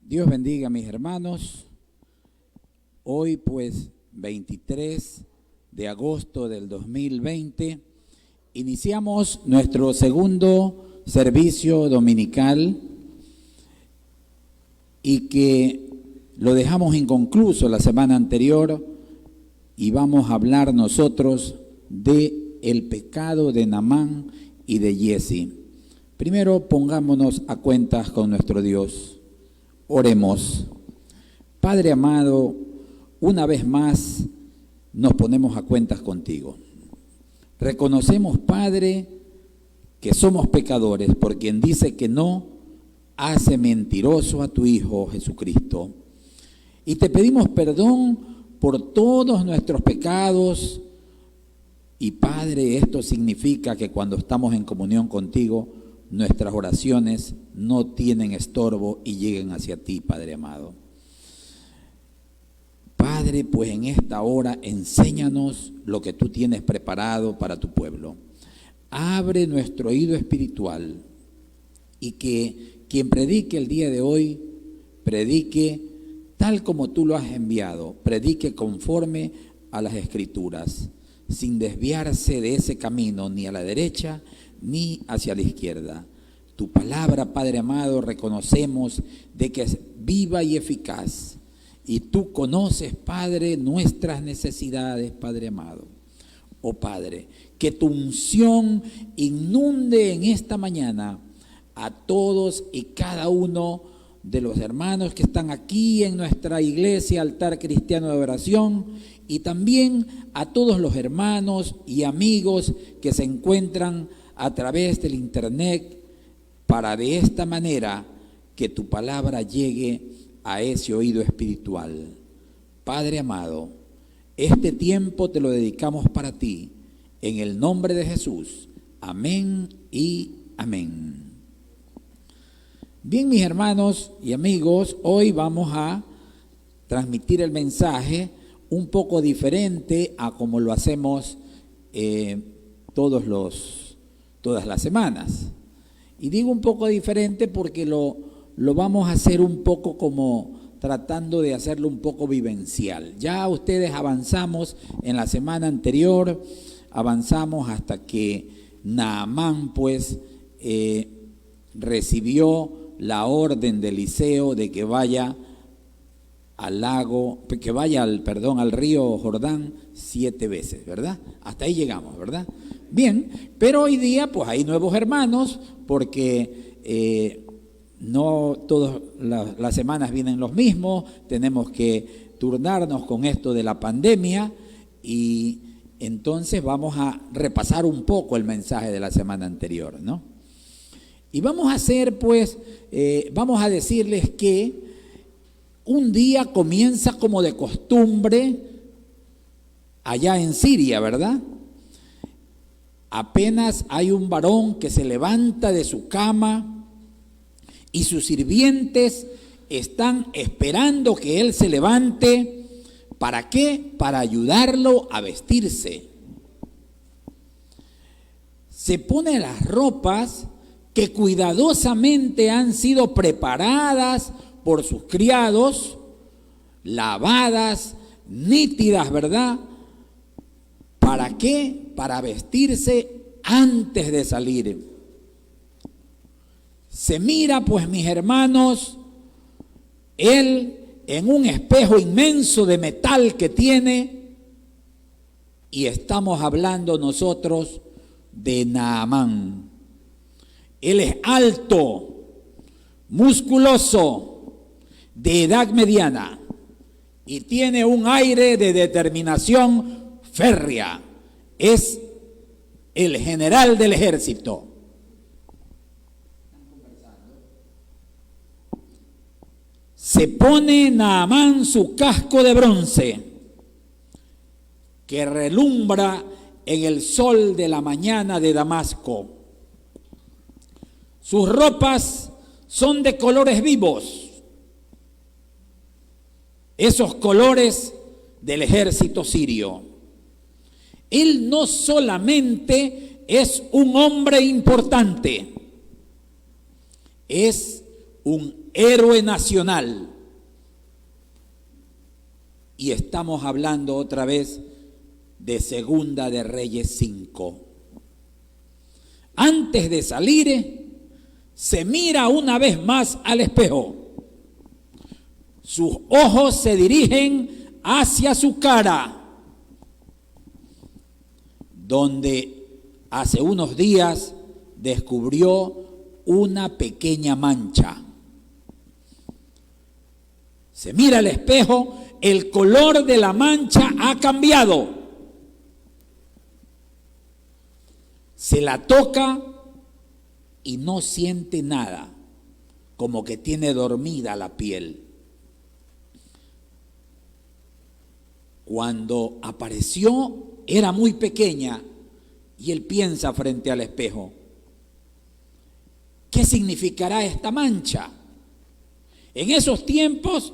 Dios bendiga a mis hermanos. Hoy pues 23 de agosto del 2020 iniciamos nuestro segundo servicio dominical y que lo dejamos inconcluso la semana anterior y vamos a hablar nosotros de el pecado de Naamán y de Giezi. Primero pongámonos a cuentas con nuestro Dios. Oremos. Padre amado, una vez más nos ponemos a cuentas contigo. Reconocemos, Padre, que somos pecadores, por quien dice que no, hace mentiroso a tu Hijo Jesucristo. Y te pedimos perdón por todos nuestros pecados. Y Padre, esto significa que cuando estamos en comunión contigo, nuestras oraciones no tienen estorbo y lleguen hacia ti, Padre amado. Padre, pues en esta hora enséñanos lo que tú tienes preparado para tu pueblo. Abre nuestro oído espiritual y que quien predique el día de hoy, predique tal como tú lo has enviado, predique conforme a las Escrituras, sin desviarse de ese camino ni a la derecha ni hacia la izquierda. Tu palabra, Padre amado, reconocemos de que es viva y eficaz. Y tú conoces, Padre, nuestras necesidades, Padre amado. Oh Padre, que tu unción inunde en esta mañana a todos y cada uno de los hermanos que están aquí en nuestra iglesia, Altar Cristiano de Oración, y también a todos los hermanos y amigos que se encuentran a través del internet, para de esta manera que tu palabra llegue a ese oído espiritual. Padre amado, este tiempo te lo dedicamos para ti, en el nombre de Jesús. Amén y amén. Bien, mis hermanos y amigos, hoy vamos a transmitir el mensaje un poco diferente a como lo hacemos todas las semanas. Y digo un poco diferente porque lo vamos a hacer un poco como tratando de hacerlo un poco vivencial. Ya ustedes avanzamos en la semana anterior, avanzamos hasta que Naamán pues recibió la orden de Eliseo de que vaya al río Jordán 7 veces, ¿verdad? Hasta ahí llegamos, ¿verdad? Bien, pero hoy día pues hay nuevos hermanos porque no todas las semanas vienen los mismos, tenemos que turnarnos con esto de la pandemia y entonces vamos a repasar un poco el mensaje de la semana anterior, ¿no? Y vamos a hacer pues, vamos a decirles que un día comienza como de costumbre allá en Siria, ¿verdad? Apenas hay un varón que se levanta de su cama y sus sirvientes están esperando que él se levante. ¿Para qué? Para ayudarlo a vestirse. Se pone las ropas que cuidadosamente han sido preparadas por sus criados, lavadas, nítidas, ¿verdad? ¿Para qué? Para vestirse antes de salir. Se mira, pues, mis hermanos, él en un espejo inmenso de metal que tiene, y estamos hablando nosotros de Naamán. Él es alto, musculoso, de edad mediana, y tiene un aire de determinación férrea. Es el general del ejército. Se pone Naamán su casco de bronce que relumbra en el sol de la mañana de Damasco. Sus ropas son de colores vivos, esos colores del ejército sirio. Él no solamente es un hombre importante, es un héroe nacional. Y estamos hablando otra vez de Segunda de Reyes 5. Antes de salir, se mira una vez más al espejo. Sus ojos se dirigen hacia su cara, donde hace unos días descubrió una pequeña mancha. Se mira al espejo, el color de la mancha ha cambiado. Se la toca y no siente nada, como que tiene dormida la piel. Cuando apareció era muy pequeña y él piensa frente al espejo: ¿qué significará esta mancha? En esos tiempos,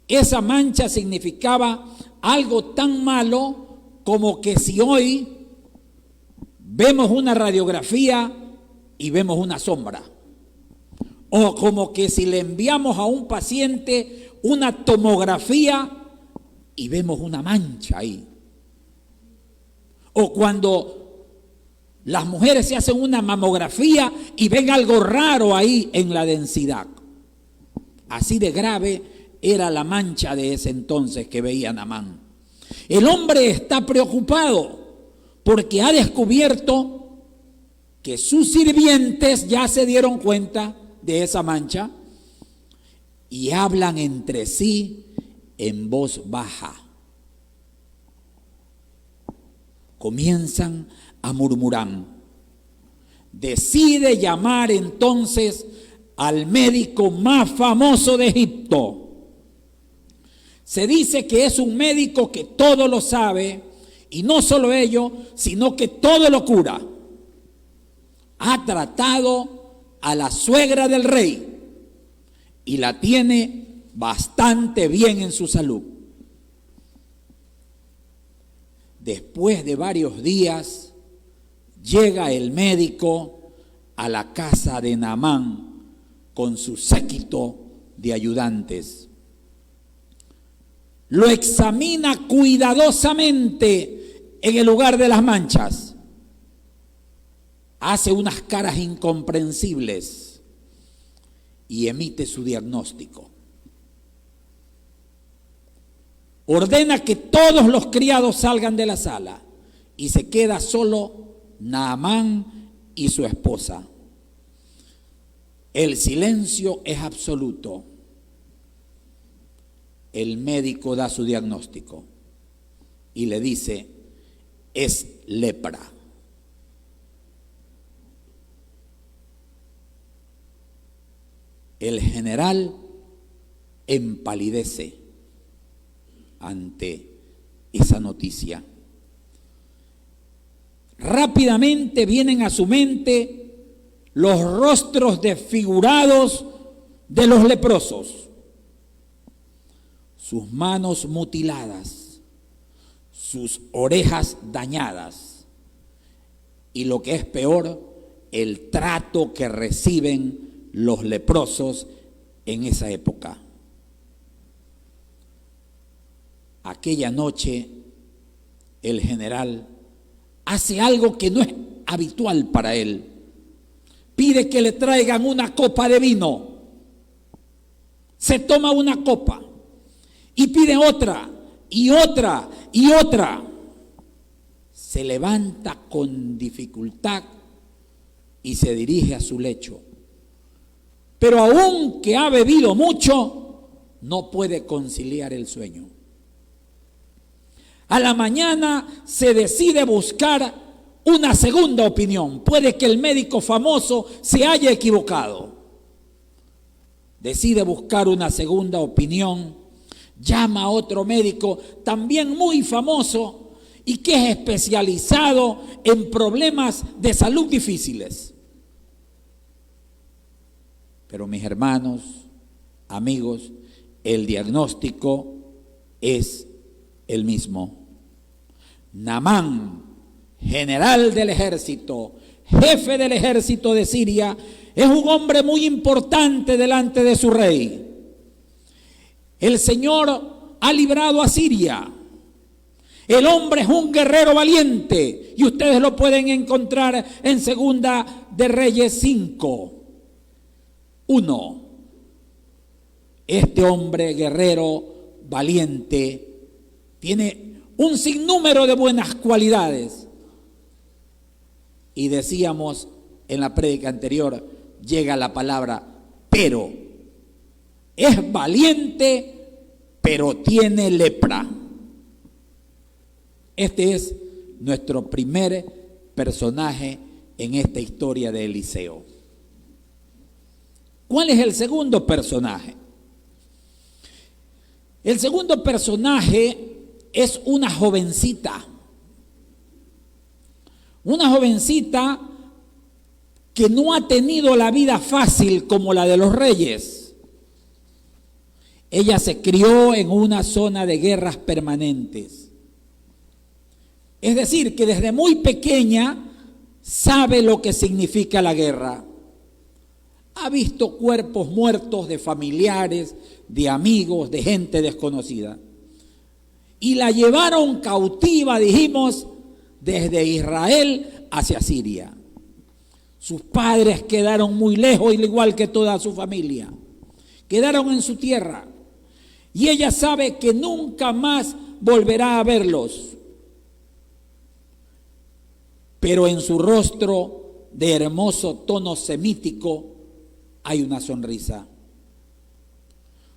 esa mancha significaba algo tan malo como que si hoy vemos una radiografía y vemos una sombra, o como que si le enviamos a un paciente una tomografía y vemos una mancha ahí, o cuando las mujeres se hacen una mamografía y ven algo raro ahí en la densidad. Así de grave era la mancha de ese entonces que veía Naamán. El hombre está preocupado porque ha descubierto que sus sirvientes ya se dieron cuenta de esa mancha y hablan entre sí en voz baja. Comienzan a murmurar. Decide llamar entonces al médico más famoso de Egipto. Se dice que es un médico que todo lo sabe, y no solo ello, sino que todo lo cura. Ha tratado a la suegra del rey y la tiene bastante bien en su salud. Después de varios días, llega el médico a la casa de Naamán con su séquito de ayudantes. Lo examina cuidadosamente en el lugar de las manchas. Hace unas caras incomprensibles y emite su diagnóstico. Ordena que todos los criados salgan de la sala y se queda solo Naamán y su esposa. El silencio es absoluto. El médico da su diagnóstico y le dice: es lepra. El general empalidece ante esa noticia. Rápidamente vienen a su mente los rostros desfigurados de los leprosos, sus manos mutiladas, sus orejas dañadas y, lo que es peor, el trato que reciben los leprosos en esa época. Aquella noche el general hace algo que no es habitual para él. Pide que le traigan una copa de vino. Se toma una copa y pide otra y otra y otra. Se levanta con dificultad y se dirige a su lecho. Pero aunque ha bebido mucho, no puede conciliar el sueño. A la mañana se decide buscar una segunda opinión. Puede que el médico famoso se haya equivocado. Decide buscar una segunda opinión. Llama a otro médico también muy famoso y que es especializado en problemas de salud difíciles. Pero mis hermanos, amigos, el diagnóstico es el mismo. Naamán, general del ejército, jefe del ejército de Siria, es un hombre muy importante delante de su rey. El Señor ha librado a Siria. El hombre es un guerrero valiente y ustedes lo pueden encontrar en Segunda de Reyes 5:1. Este hombre guerrero valiente tiene un sinnúmero de buenas cualidades. Y decíamos en la prédica anterior, llega la palabra pero. Es valiente, pero tiene lepra. Este es nuestro primer personaje en esta historia de Eliseo. ¿Cuál es el segundo personaje? El segundo personaje es una jovencita. Una jovencita que no ha tenido la vida fácil como la de los reyes. Ella se crió en una zona de guerras permanentes. Es decir, que desde muy pequeña sabe lo que significa la guerra. Ha visto cuerpos muertos de familiares, de amigos, de gente desconocida. Y la llevaron cautiva, dijimos, desde Israel hacia Siria. Sus padres quedaron muy lejos, al igual que toda su familia. Quedaron en su tierra. Y ella sabe que nunca más volverá a verlos. Pero en su rostro de hermoso tono semítico hay una sonrisa.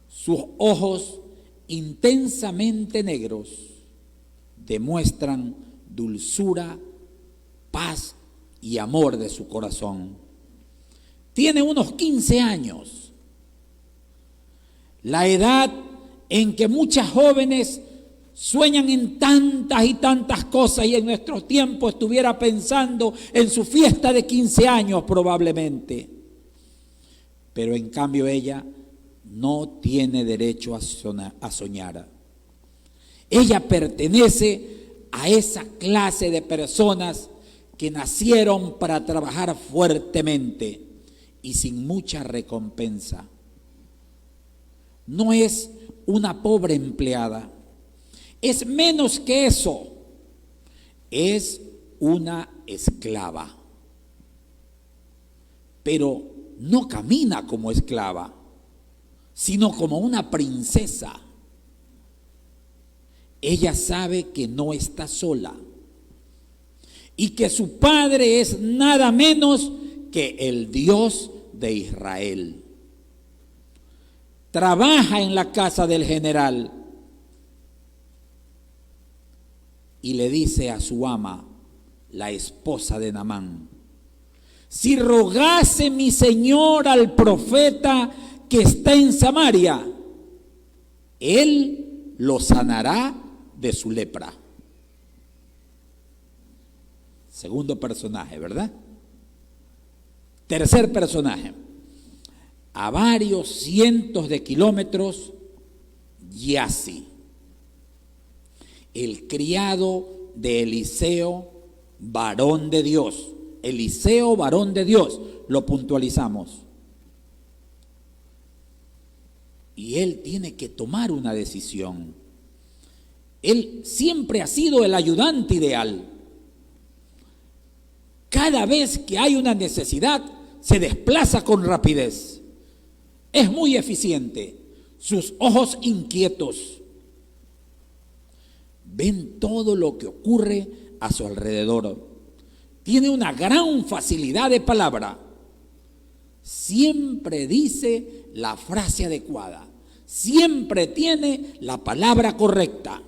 Sus ojos intensamente negros demuestran dulzura, paz y amor de su corazón. Tiene unos 15 años, la edad en que muchas jóvenes sueñan en tantas y tantas cosas, y en nuestros tiempos estuviera pensando en su fiesta de 15 años probablemente. Pero en cambio ella no tiene derecho a soñar. Ella pertenece a esa clase de personas que nacieron para trabajar fuertemente y sin mucha recompensa. No es una pobre empleada. Es menos que eso, es una esclava, pero no camina como esclava, sino como una princesa. Ella sabe que no está sola y que su padre es nada menos que el Dios de Israel. Trabaja en la casa del general. Y le dice a su ama, la esposa de Naamán: si rogase mi señor al profeta que está en Samaria, él lo sanará de su lepra. Segundo personaje, ¿verdad? Tercer personaje. A varios cientos de kilómetros, Giazi, el criado de Eliseo, varón de Dios. Eliseo, varón de Dios, lo puntualizamos. Y él tiene que tomar una decisión. Él siempre ha sido el ayudante ideal. Cada vez que hay una necesidad, se desplaza con rapidez. Es muy eficiente. Sus ojos inquietos ven todo lo que ocurre a su alrededor. Tiene una gran facilidad de palabra. Siempre dice la frase adecuada. Siempre tiene la palabra correcta.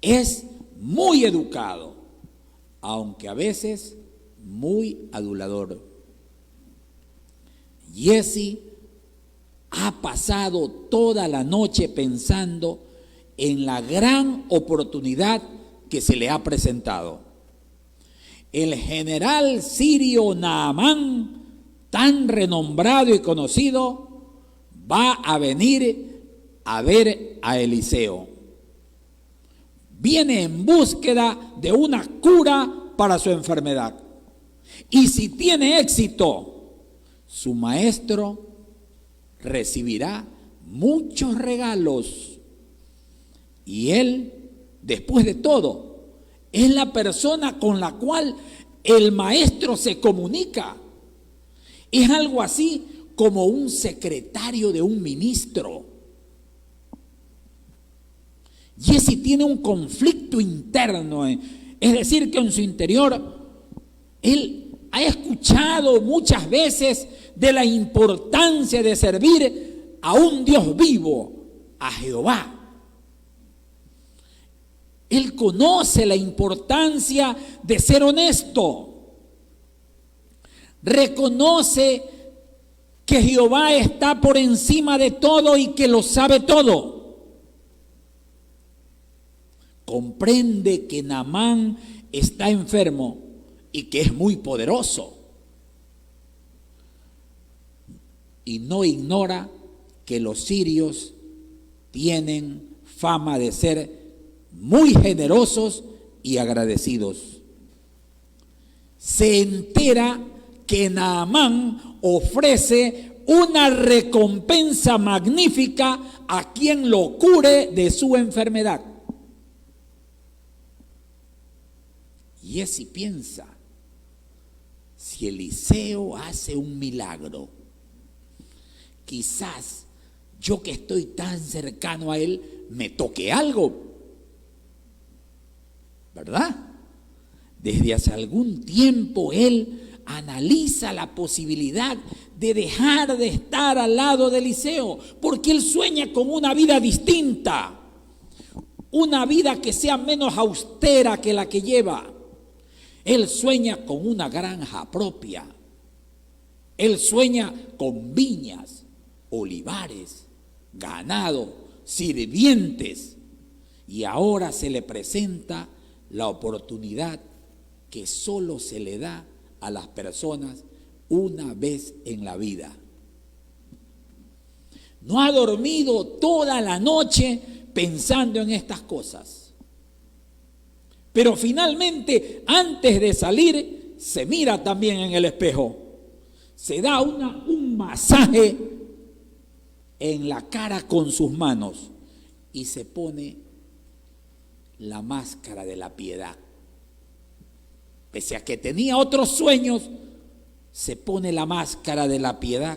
Es muy educado, aunque a veces muy adulador. Giazi ha pasado toda la noche pensando en la gran oportunidad que se le ha presentado. El general sirio Naamán, tan renombrado y conocido, va a venir a ver a Eliseo. Viene en búsqueda de una cura para su enfermedad. Y si tiene éxito, su maestro recibirá muchos regalos. Y él, después de todo, es la persona con la cual el maestro se comunica. Es algo así como un secretario de un ministro. Jesse tiene un conflicto interno, es decir, que en su interior él ha escuchado muchas veces de la importancia de servir a un Dios vivo, a Jehová. Él conoce la importancia de ser honesto. Reconoce que Jehová está por encima de todo y que lo sabe todo. Comprende que Naamán está enfermo y que es muy poderoso. Y no ignora que los sirios tienen fama de ser muy generosos y agradecidos. Se entera que Naamán ofrece una recompensa magnífica a quien lo cure de su enfermedad. Y Jesse piensa, si Eliseo hace un milagro, quizás yo que estoy tan cercano a él me toque algo, ¿verdad? Desde hace algún tiempo él analiza la posibilidad de dejar de estar al lado de Eliseo, porque él sueña con una vida distinta, una vida que sea menos austera que la que lleva. Él sueña con una granja propia, él sueña con viñas, olivares, ganado, sirvientes, y ahora se le presenta la oportunidad que solo se le da a las personas una vez en la vida. No ha dormido toda la noche pensando en estas cosas. Pero finalmente, antes de salir, se mira también en el espejo. Se da un masaje en la cara con sus manos y se pone la máscara de la piedad. Pese a que tenía otros sueños, se pone la máscara de la piedad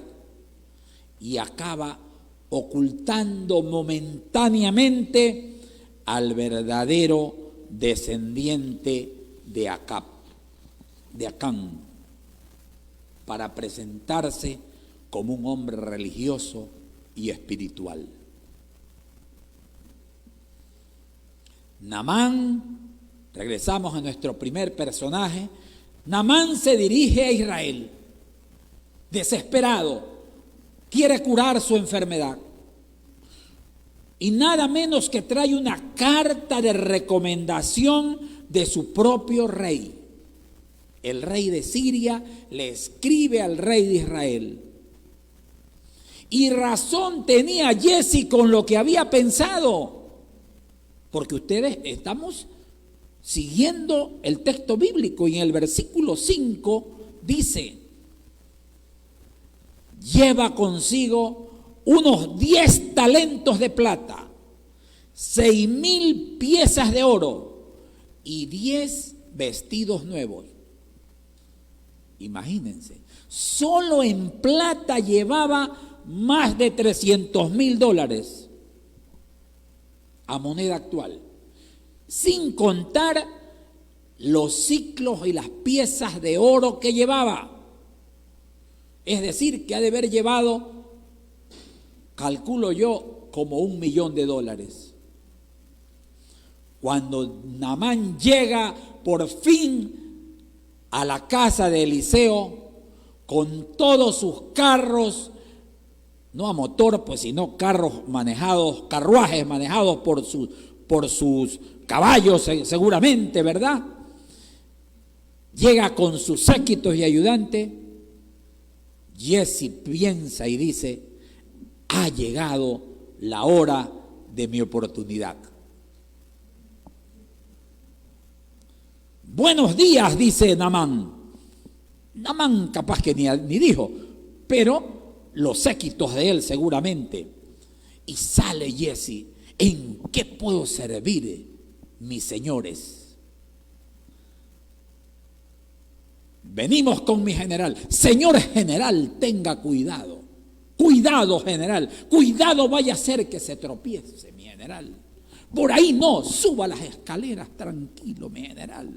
y acaba ocultando momentáneamente al verdadero descendiente de Acán, para presentarse como un hombre religioso y espiritual. Naamán, regresamos a nuestro primer personaje. Naamán se dirige a Israel, desesperado, quiere curar su enfermedad. Y nada menos que trae una carta de recomendación de su propio rey. El rey de Siria le escribe al rey de Israel. Y razón tenía Jesse con lo que había pensado, porque ustedes estamos siguiendo el texto bíblico y en el versículo 5 dice: lleva consigo unos 10 talentos de plata, 6,000 piezas de oro y 10 vestidos nuevos. Imagínense, solo en plata llevaba más de $300,000 a moneda actual, sin contar los siclos y las piezas de oro que llevaba. Es decir, que ha de haber llevado, calculo yo, como $1,000,000. Cuando Naamán llega por fin a la casa de Eliseo, con todos sus carros, no a motor, pues, sino carruajes manejados por sus caballos, seguramente, ¿verdad? Llega con sus séquitos y ayudantes. Jesse piensa y dice: ha llegado la hora de mi oportunidad. Buenos días, dice Naamán. Naamán capaz que ni dijo, pero los séquitos de él seguramente. Y sale Giezi: ¿en qué puedo servir, mis señores? Venimos con mi general. Señor general, tenga cuidado. Cuidado, general. Cuidado, vaya a ser que se tropiece, mi general. Por ahí no, suba las escaleras tranquilo, mi general.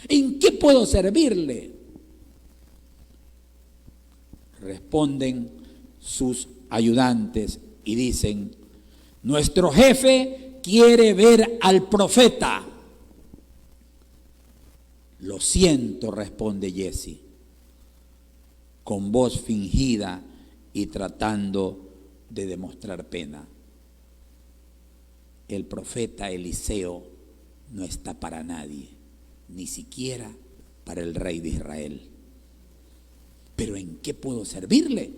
¿En qué puedo servirle? Responden sus ayudantes y dicen: nuestro jefe quiere ver al profeta. Lo siento, responde Giezi, con voz fingida y tratando de demostrar pena. El profeta Eliseo no está para nadie, ni siquiera para el rey de Israel. ¿Pero en qué puedo servirle?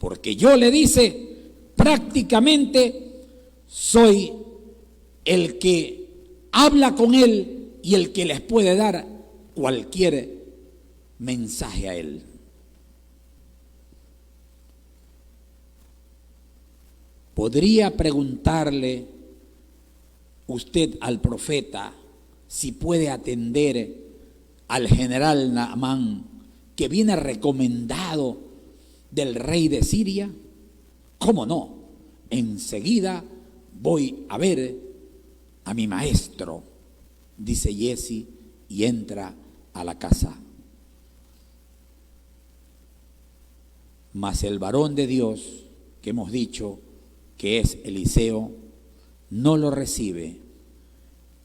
Porque yo, le dice, prácticamente soy el que habla con él y el que les puede dar cualquier mensaje a él. ¿Podría preguntarle usted al profeta si puede atender al general Naamán, que viene recomendado del rey de Siria? ¿Cómo no? Enseguida voy a ver a mi maestro, dice Giezi, y entra a la casa. Mas el varón de Dios, que hemos dicho que es Eliseo, no lo recibe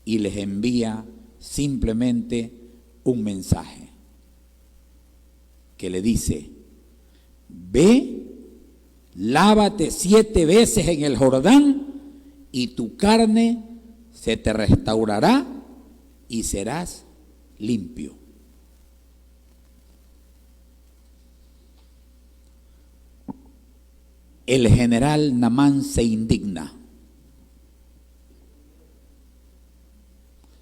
y les envía simplemente un mensaje que le dice: ve, lávate 7 veces en el Jordán y tu carne se te restaurará y serás limpio. El general Naamán se indigna.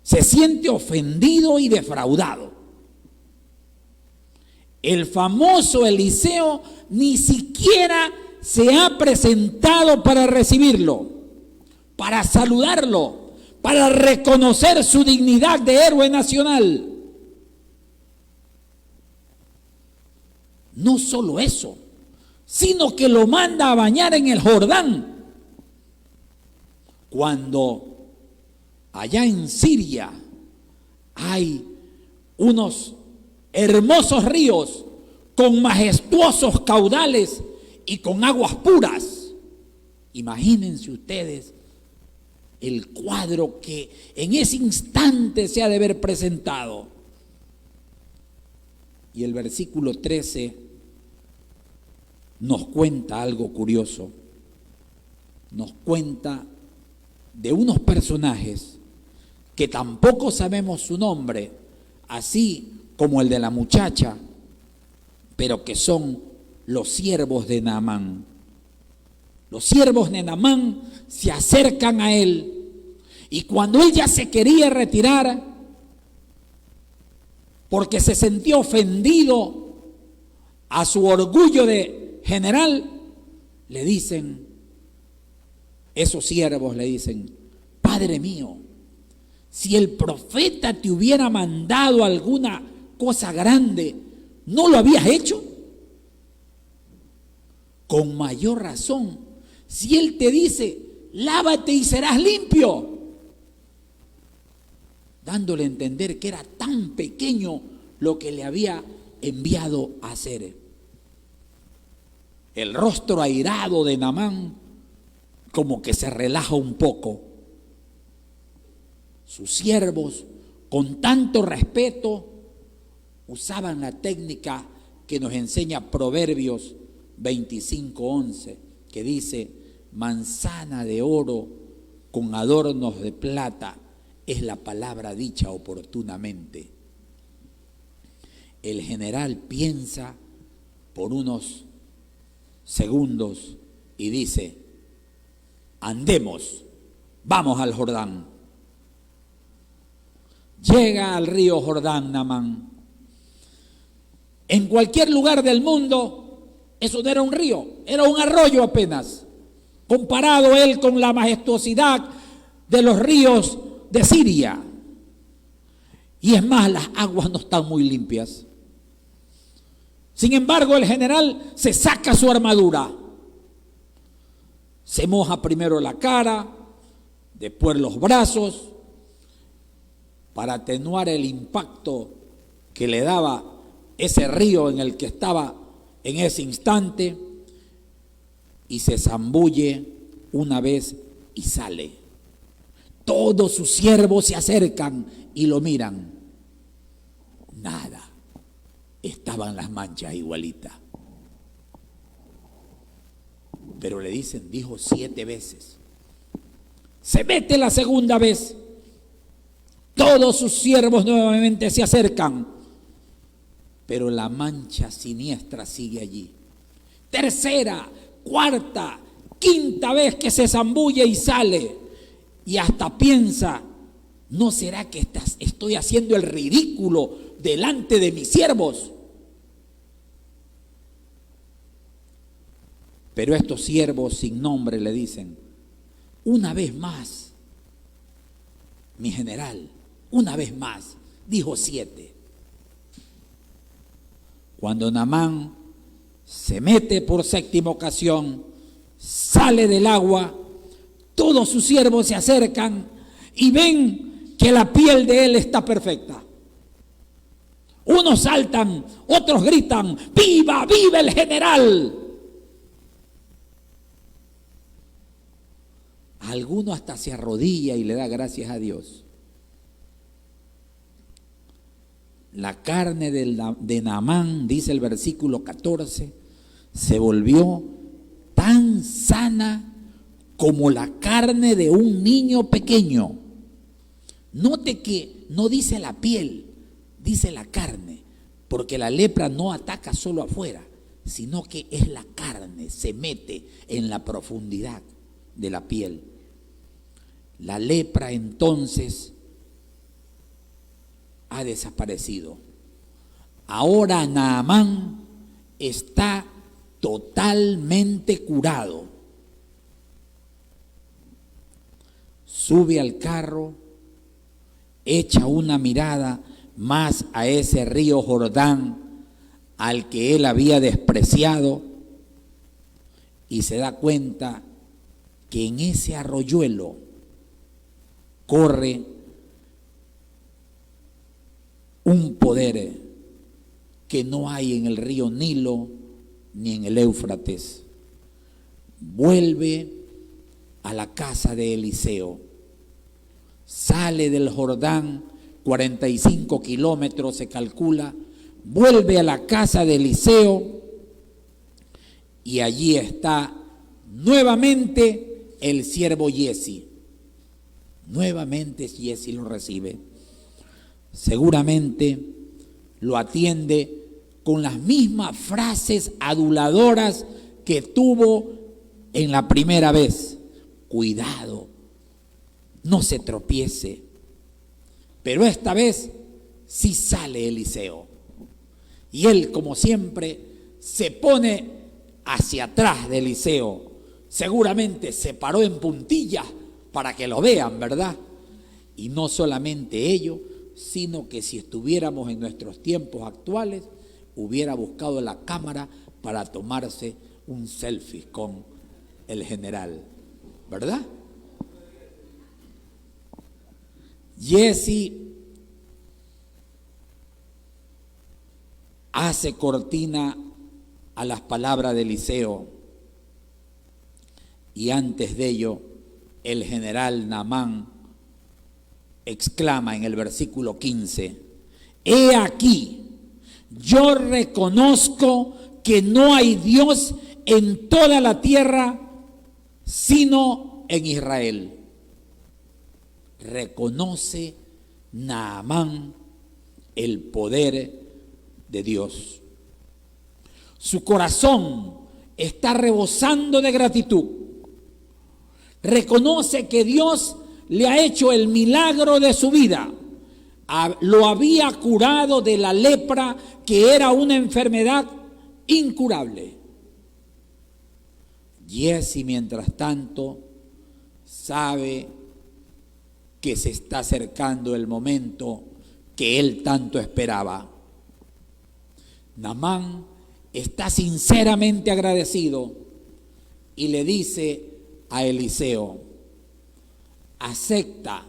Se siente ofendido y defraudado. El famoso Eliseo ni siquiera se ha presentado para recibirlo, para saludarlo, para reconocer su dignidad de héroe nacional. No solo eso, sino que lo manda a bañar en el Jordán, cuando allá en Siria hay unos hermosos ríos con majestuosos caudales y con aguas puras. Imagínense ustedes el cuadro que en ese instante se ha de haber presentado. Y el versículo 13 nos cuenta algo curioso. Nos cuenta de unos personajes que tampoco sabemos su nombre, así como el de la muchacha, pero que son los siervos de Naamán. Los siervos de Naamán se acercan a él, y cuando él ya se quería retirar, porque se sintió ofendido a su orgullo de general, le dicen, esos siervos le dicen: Padre mío, si el profeta te hubiera mandado alguna cosa grande, ¿no lo habías hecho? Con mayor razón, si él te dice: lávate y serás limpio, dándole a entender que era tan pequeño lo que le había enviado a hacer. El rostro airado de Naamán como que se relaja un poco. Sus siervos, con tanto respeto, usaban la técnica que nos enseña Proverbios 25:11, que dice: manzana de oro con adornos de plata es la palabra dicha oportunamente. El general piensa por unos segundos y dice: andemos, vamos al Jordán. Llega al río Jordán Naamán, En cualquier lugar del mundo, eso no era un río, era un arroyo apenas, comparado él con la majestuosidad de los ríos de Siria. Y es más, las aguas no están muy limpias. Sin embargo, el general se saca su armadura, se moja primero la cara, después los brazos, para atenuar el impacto que le daba ese río en el que estaba en ese instante, y se zambulle una vez y sale. Todos sus siervos se acercan y lo miran. Nada, estaban las manchas igualitas. Pero le dicen, dijo 7 veces. Se mete la segunda vez. Todos sus siervos nuevamente se acercan, pero la mancha siniestra sigue allí. Tercera, cuarta, quinta vez que se zambulle y sale, y hasta piensa, ¿no será que estoy haciendo el ridículo delante de mis siervos? Pero estos siervos sin nombre le dicen, una vez más, mi general, una vez más, dijo 7. Cuando Naamán se mete por 7ª ocasión, sale del agua, todos sus siervos se acercan y ven que la piel de él está perfecta. Unos saltan, otros gritan, ¡viva, viva el general! Alguno hasta se arrodilla y le da gracias a Dios. La carne de Naamán, dice el versículo 14, se volvió tan sana como la carne de un niño pequeño. Note que no dice la piel, dice la carne, porque la lepra no ataca solo afuera, sino que es la carne, se mete en la profundidad de la piel. La lepra entonces ha desaparecido. Ahora Naamán está totalmente curado. Sube al carro, echa una mirada más a ese río Jordán al que él había despreciado y se da cuenta que en ese arroyuelo corre un poder que no hay en el río Nilo ni en el Éufrates. Vuelve a la casa de Eliseo, sale del Jordán, 45 kilómetros se calcula, vuelve a la casa de Eliseo y allí está nuevamente el siervo Giezi. Nuevamente Giezi lo recibe. Seguramente lo atiende con las mismas frases aduladoras que tuvo en la primera vez. Cuidado, no se tropiece. Pero esta vez sí sale Eliseo. Y él, como siempre, se pone hacia atrás de Eliseo. Seguramente se paró en puntillas para que lo vean, ¿verdad? Y no solamente ello, sino que si estuviéramos en nuestros tiempos actuales, hubiera buscado la cámara para tomarse un selfie con el general, ¿verdad? Giezi hace cortina a las palabras de Eliseo y antes de ello el general Naamán exclama en el versículo 15: he aquí, yo reconozco que no hay Dios en toda la tierra sino en Israel. Reconoce Naamán el poder de Dios. Su corazón está rebosando de gratitud. Reconoce que Dios le ha hecho el milagro de su vida lo había curado de la lepra, que era una enfermedad incurable. Giezi, mientras tanto, sabe que se está acercando el momento que él tanto esperaba. Naamán está sinceramente agradecido y le dice a Eliseo: acepta,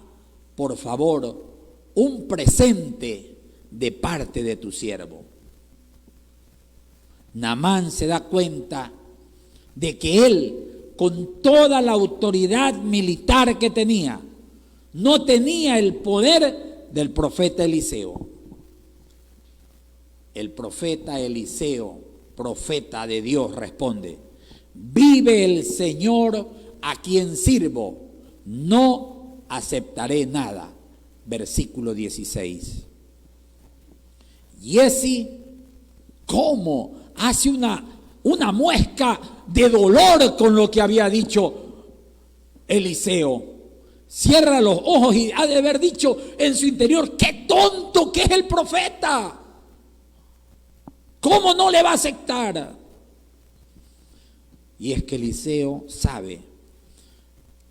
por favor, un presente de parte de tu siervo. Naamán se da cuenta de que él, con toda la autoridad militar que tenía, no tenía el poder del profeta Eliseo. El profeta Eliseo, profeta de Dios, responde: vive el Señor a quien sirvo, no aceptaré nada. Versículo 16. Giezi, ¿cómo? Hace una muesca de dolor con lo que había dicho Eliseo. Cierra los ojos y ha de haber dicho en su interior: ¡qué tonto que es el profeta! ¿Cómo no le va a aceptar? Y es que Eliseo sabe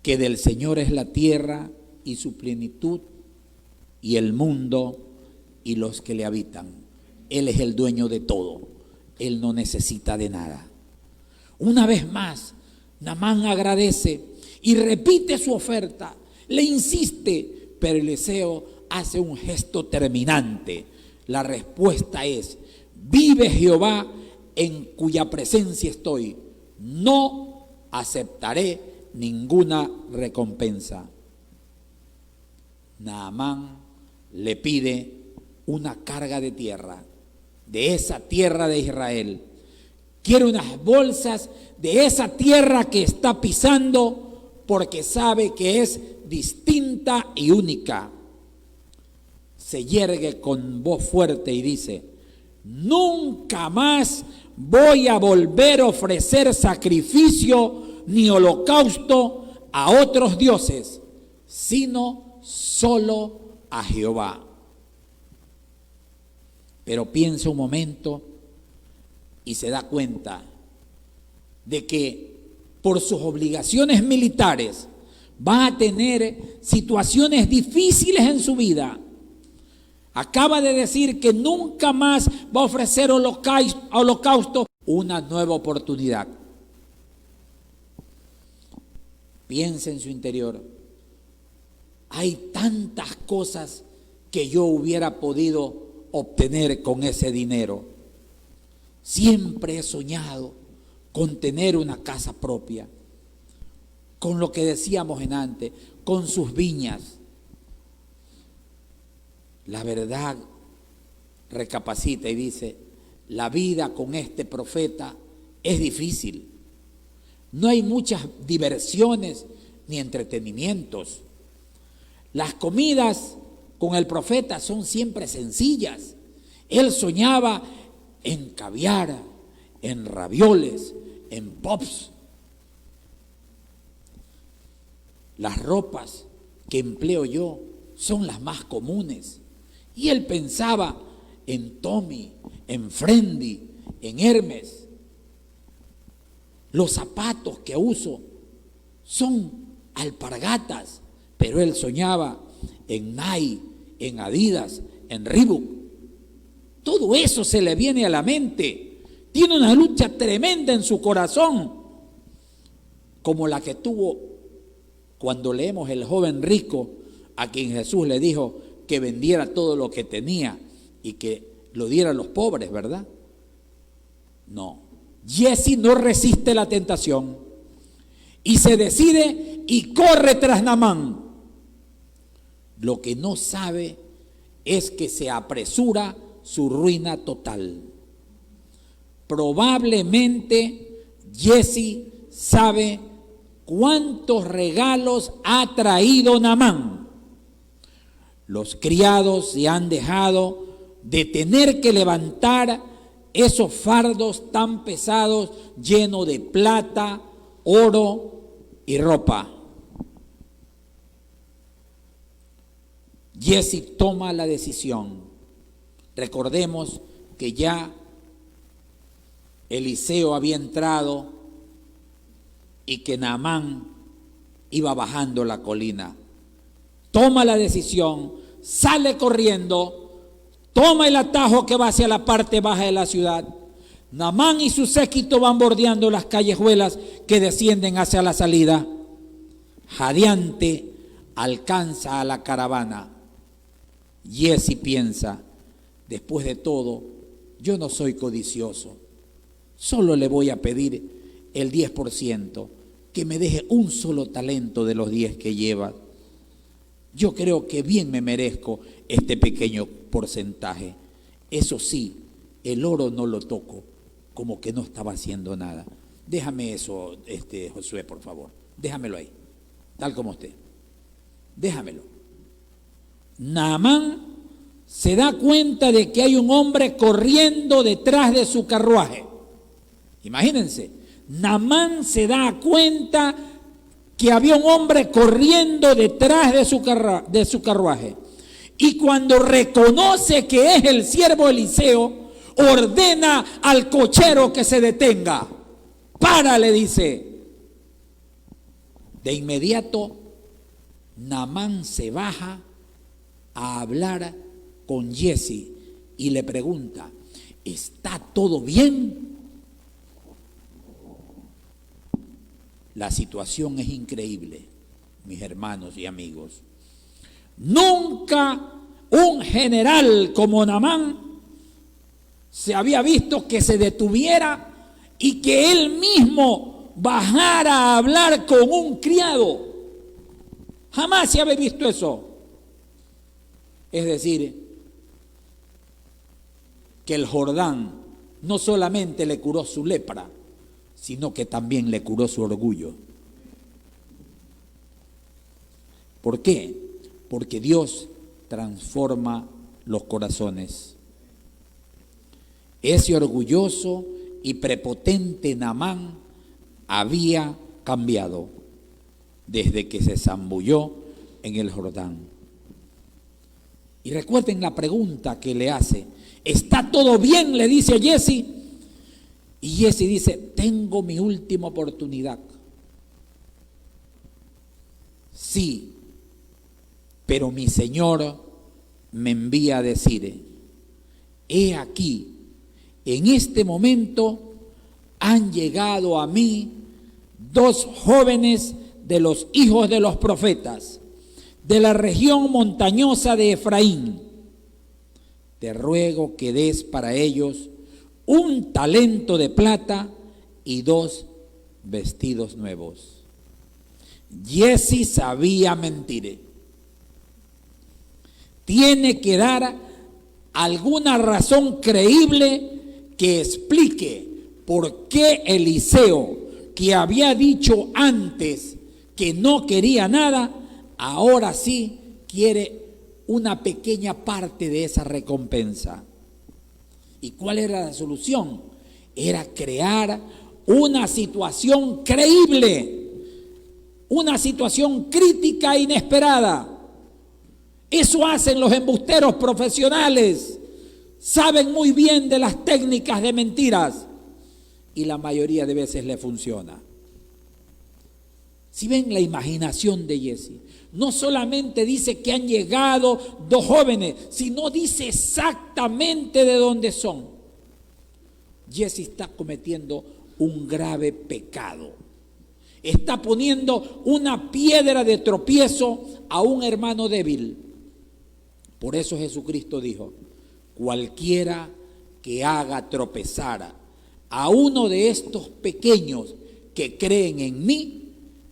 que del Señor es la tierra y su plenitud, y el mundo y los que le habitan. Él es el dueño de todo. Él no necesita de nada. Una vez más, Naamán agradece y repite su oferta. Le insiste, pero Eliseo hace un gesto terminante. La respuesta es: vive Jehová en cuya presencia estoy, no aceptaré ninguna recompensa. Naamán le pide una carga de tierra, de esa tierra de Israel. Quiere unas bolsas de esa tierra que está pisando, porque sabe que es distinta y única. Se yergue con voz fuerte y dice: nunca más voy a volver a ofrecer sacrificio ni holocausto a otros dioses, sino solo a Jehová. Pero piensa un momento y se da cuenta de que por sus obligaciones militares va a tener situaciones difíciles en su vida. Acaba de decir que nunca más va a ofrecer holocausto. Una nueva oportunidad. Piensa en su interior: hay tantas cosas que yo hubiera podido obtener con ese dinero. Siempre he soñado con tener una casa propia, con lo que decíamos en antes, con sus viñas. La verdad, recapacita y dice: la vida con este profeta es difícil. No hay muchas diversiones ni entretenimientos. Las comidas con el profeta son siempre sencillas. Él soñaba en caviar, en ravioles, en pops. Las ropas que empleo yo son las más comunes. Y él pensaba en Tommy, en Fendi, en Hermes. Los zapatos que uso son alpargatas, pero él soñaba en Nike, en Adidas, en Reebok. Todo eso se le viene a la mente. Tiene una lucha tremenda en su corazón, como la que tuvo cuando leemos el joven rico, a quien Jesús le dijo que vendiera todo lo que tenía y que lo diera a los pobres, ¿verdad? No. Giezi no resiste la tentación y se decide y corre tras Naamán. Lo que no sabe es que se apresura su ruina total. Probablemente Giezi sabe cuántos regalos ha traído Naamán. Los criados se han dejado de tener que levantar esos fardos tan pesados llenos de plata, oro y ropa. Giezi toma la decisión. Recordemos que ya Eliseo había entrado y que Naamán iba bajando la colina. Toma la decisión, sale corriendo, toma el atajo que va hacia la parte baja de la ciudad. Naamán y su séquito van bordeando las callejuelas que descienden hacia la salida. Jadeante alcanza a la caravana. Giezi piensa, después de todo, yo no soy codicioso, solo le voy a pedir el 10%, que me deje un solo talento de los 10 que lleva. Yo creo que bien me merezco este pequeño porcentaje. Eso sí, el oro no lo toco, como que no estaba haciendo nada. Déjame eso, Josué, por favor, déjamelo ahí, tal como esté, déjamelo. Naamán se da cuenta de que hay un hombre corriendo detrás de su carruaje. Imagínense, Naamán se da cuenta que había un hombre corriendo detrás de su carruaje. Y cuando reconoce que es el siervo Eliseo, ordena al cochero que se detenga. Para, le dice. De inmediato, Naamán se baja a hablar con Giezi y le pregunta, ¿está todo bien? La situación es increíble, mis hermanos y amigos. Nunca un general como Naamán se había visto que se detuviera y que él mismo bajara a hablar con un criado. Jamás se había visto eso. Es decir, que el Jordán no solamente le curó su lepra, sino que también le curó su orgullo. ¿Por qué? Porque Dios transforma los corazones. Ese orgulloso y prepotente Naamán había cambiado desde que se zambulló en el Jordán. Y recuerden la pregunta que le hace. ¿Está todo bien?, le dice a Giezi. Y Giezi dice, tengo mi última oportunidad. Sí, pero mi Señor me envía a decir, he aquí, en este momento han llegado a mí 2 jóvenes de los hijos de los profetas, de la región montañosa de Efraín. Te ruego que des para ellos un talento de plata y 2 vestidos nuevos. Giezi sabía mentir. Tiene que dar alguna razón creíble que explique por qué Eliseo, que había dicho antes que no quería nada, ahora sí quiere una pequeña parte de esa recompensa. ¿Y cuál era la solución? Era crear una situación creíble, una situación crítica e inesperada. Eso hacen los embusteros profesionales. Saben muy bien de las técnicas de mentiras y la mayoría de veces le funciona. Si ven la imaginación de Giezi, no solamente dice que han llegado 2 jóvenes, sino dice exactamente de dónde son. Giezi está cometiendo un grave pecado. Está poniendo una piedra de tropiezo a un hermano débil. Por eso Jesucristo dijo, cualquiera que haga tropezar a uno de estos pequeños que creen en mí,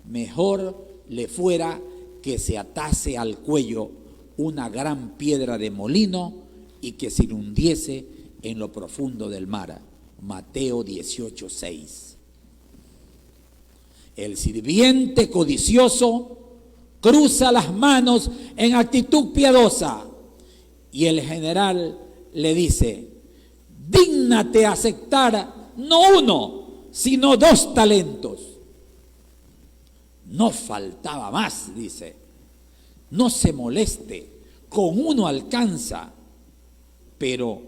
mejor le fuera que se atase al cuello una gran piedra de molino y que se hundiese en lo profundo del mar. Mateo 18:6. El sirviente codicioso cruza las manos en actitud piadosa y el general le dice, dígnate aceptar no 1, sino 2 talentos. No faltaba más, dice. No se moleste, con uno alcanza, pero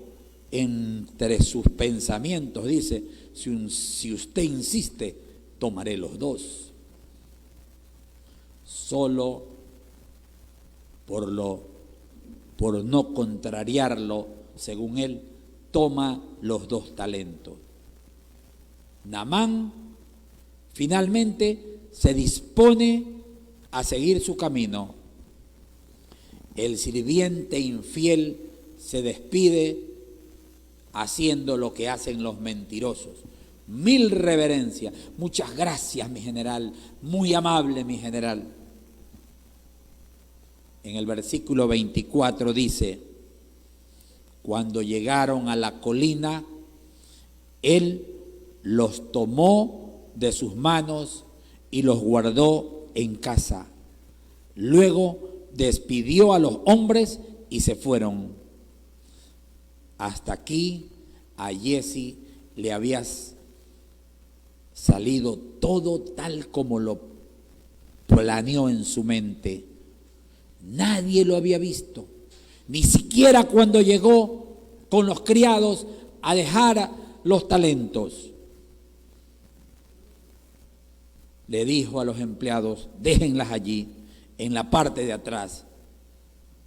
entre sus pensamientos dice, si usted insiste, tomaré los dos. Solo por no contrariarlo, según él, toma los 2 talentos. Naamán finalmente se dispone a seguir su camino. El sirviente infiel se despide haciendo lo que hacen los mentirosos. 1000 reverencias. Muchas gracias, mi general. Muy amable, mi general. En el versículo 24 dice, cuando llegaron a la colina, él los tomó de sus manos y los guardó en casa. Luego despidió a los hombres y se fueron. Hasta aquí a Jesse le había salido todo tal como lo planeó en su mente. Nadie lo había visto, ni siquiera cuando llegó con los criados a dejar los talentos. Le dijo a los empleados, déjenlas allí, en la parte de atrás,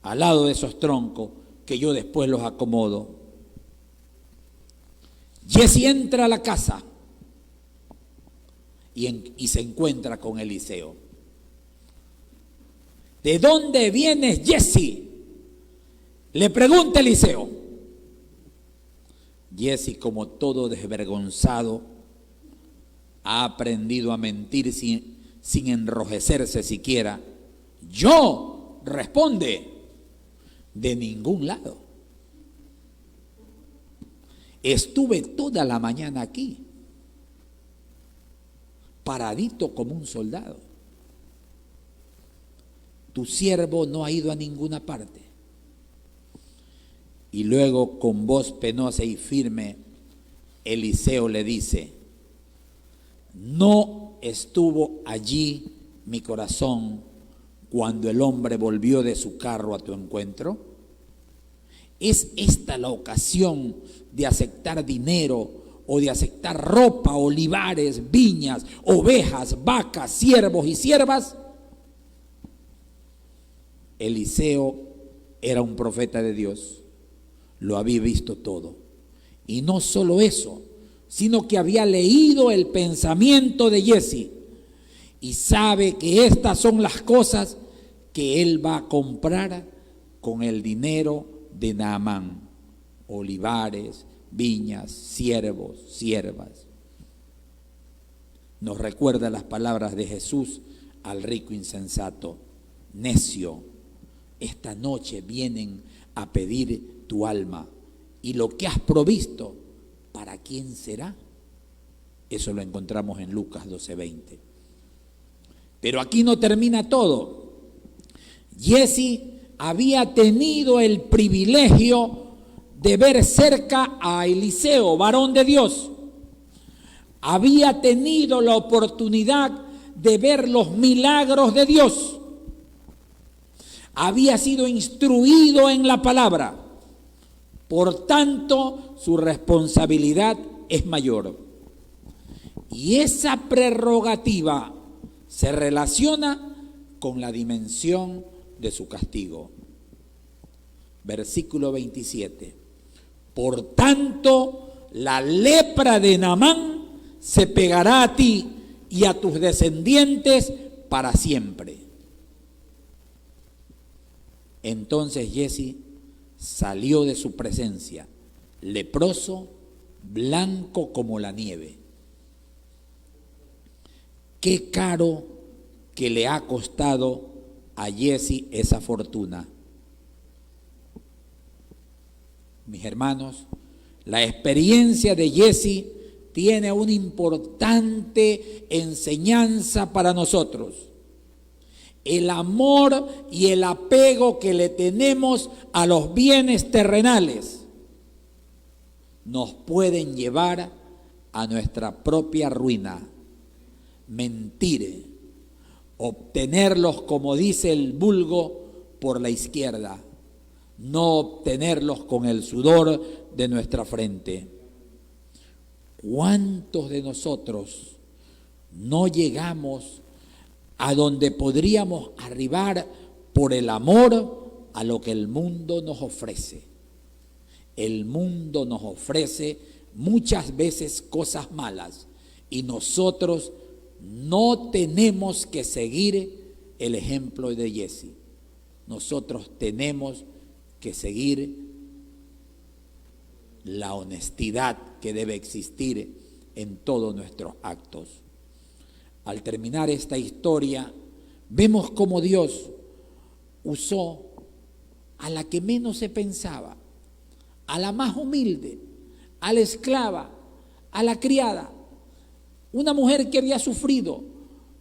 al lado de esos troncos, que yo después los acomodo. Jesse entra a la casa y se encuentra con Eliseo. ¿De dónde vienes, Jesse?, le pregunta Eliseo. Jesse, como todo desvergonzado, ha aprendido a mentir sin enrojecerse siquiera. Yo, responde, de ningún lado. Estuve toda la mañana aquí, paradito como un soldado. Tu siervo no ha ido a ninguna parte. Y luego, con voz penosa y firme, Eliseo le dice, ¿no estuvo allí mi corazón cuando el hombre volvió de su carro a tu encuentro? ¿Es esta la ocasión de aceptar dinero o de aceptar ropa, olivares, viñas, ovejas, vacas, siervos y siervas? Eliseo era un profeta de Dios, lo había visto todo. Y no solo eso, sino que había leído el pensamiento de Jesse y sabe que estas son las cosas que él va a comprar con el dinero de Naamán: olivares, viñas, siervos, siervas. Nos recuerda las palabras de Jesús al rico insensato: necio, esta noche vienen a pedir tu alma, y lo que has provisto, ¿para quién será? Eso lo encontramos en Lucas 12:20. Pero aquí no termina todo. Jesse había tenido el privilegio de ver cerca a Eliseo, varón de Dios. Había tenido la oportunidad de ver los milagros de Dios. Había sido instruido en la palabra. Por tanto, su responsabilidad es mayor. Y esa prerrogativa se relaciona con la dimensión de su castigo. Versículo 27. Por tanto, la lepra de Naamán se pegará a ti y a tus descendientes para siempre. Entonces Jesse salió de su presencia, leproso, blanco como la nieve. Qué caro que le ha costado a Jesse esa fortuna. Mis hermanos, la experiencia de Jesse tiene una importante enseñanza para nosotros. El amor y el apego que le tenemos a los bienes terrenales nos pueden llevar a nuestra propia ruina. Mentir, obtenerlos, como dice el vulgo, por la izquierda. no obtenerlos con el sudor de nuestra frente. ¿Cuántos de nosotros no llegamos a donde podríamos arribar por el amor a lo que el mundo nos ofrece? El mundo nos ofrece muchas veces cosas malas y nosotros no tenemos que seguir el ejemplo de Jesse. Nosotros tenemos que seguir la honestidad que debe existir en todos nuestros actos. Al terminar esta historia, vemos cómo Dios usó a la que menos se pensaba, a la más humilde, a la esclava, a la criada, una mujer que había sufrido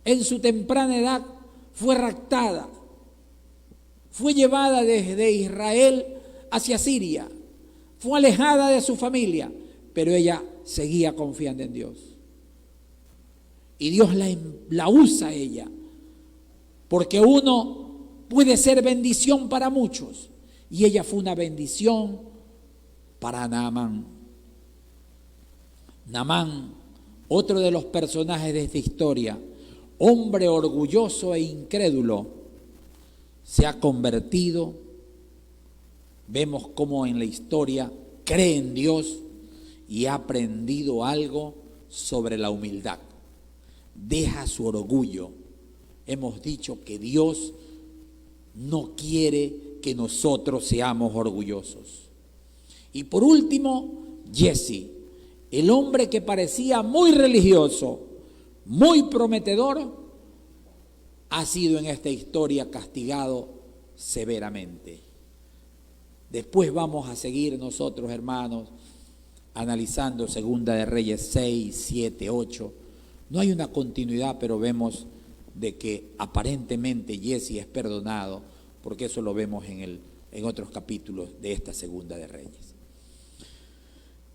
en su temprana edad, fue raptada, fue llevada desde Israel hacia Siria, fue alejada de su familia, pero ella seguía confiando en Dios. Y Dios la usa a ella, porque uno puede ser bendición para muchos, y ella fue una bendición para Naamán. Naamán, otro de los personajes de esta historia, hombre orgulloso e incrédulo, se ha convertido. Vemos cómo en la historia cree en Dios y ha aprendido algo sobre la humildad. Deja su orgullo. Hemos dicho que Dios no quiere que nosotros seamos orgullosos. Y por último, Jesse, el hombre que parecía muy religioso, muy prometedor, ha sido en esta historia castigado severamente. Después vamos a seguir nosotros, hermanos, analizando Segunda de Reyes 6, 7, 8. No hay una continuidad, pero vemos de que aparentemente Jesse es perdonado, porque eso lo vemos en otros capítulos de esta Segunda de Reyes.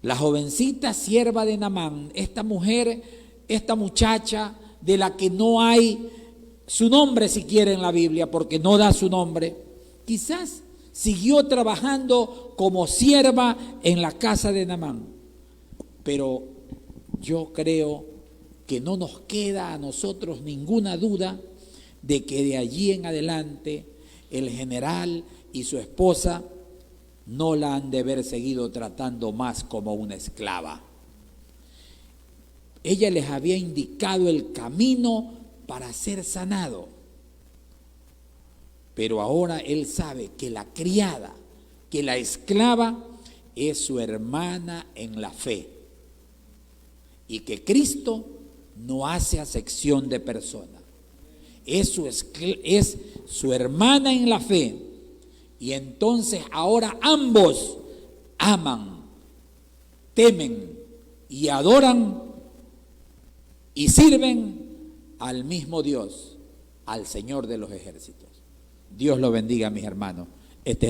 La jovencita sierva de Naamán, esta mujer, esta muchacha de la que no hay su nombre siquiera en la Biblia, porque no da su nombre, quizás siguió trabajando como sierva en la casa de Naamán. Pero yo creo que no nos queda a nosotros ninguna duda de que de allí en adelante el general y su esposa no la han de haber seguido tratando más como una esclava. Ella les había indicado el camino para ser sanado. Pero ahora él sabe que la criada, que la esclava es su hermana en la fe. Y que Cristo no hace acepción de persona. Es su hermana en la fe. Y entonces ahora ambos aman, temen y adoran y sirven al mismo Dios, al Señor de los ejércitos. Dios lo bendiga, mis hermanos. Este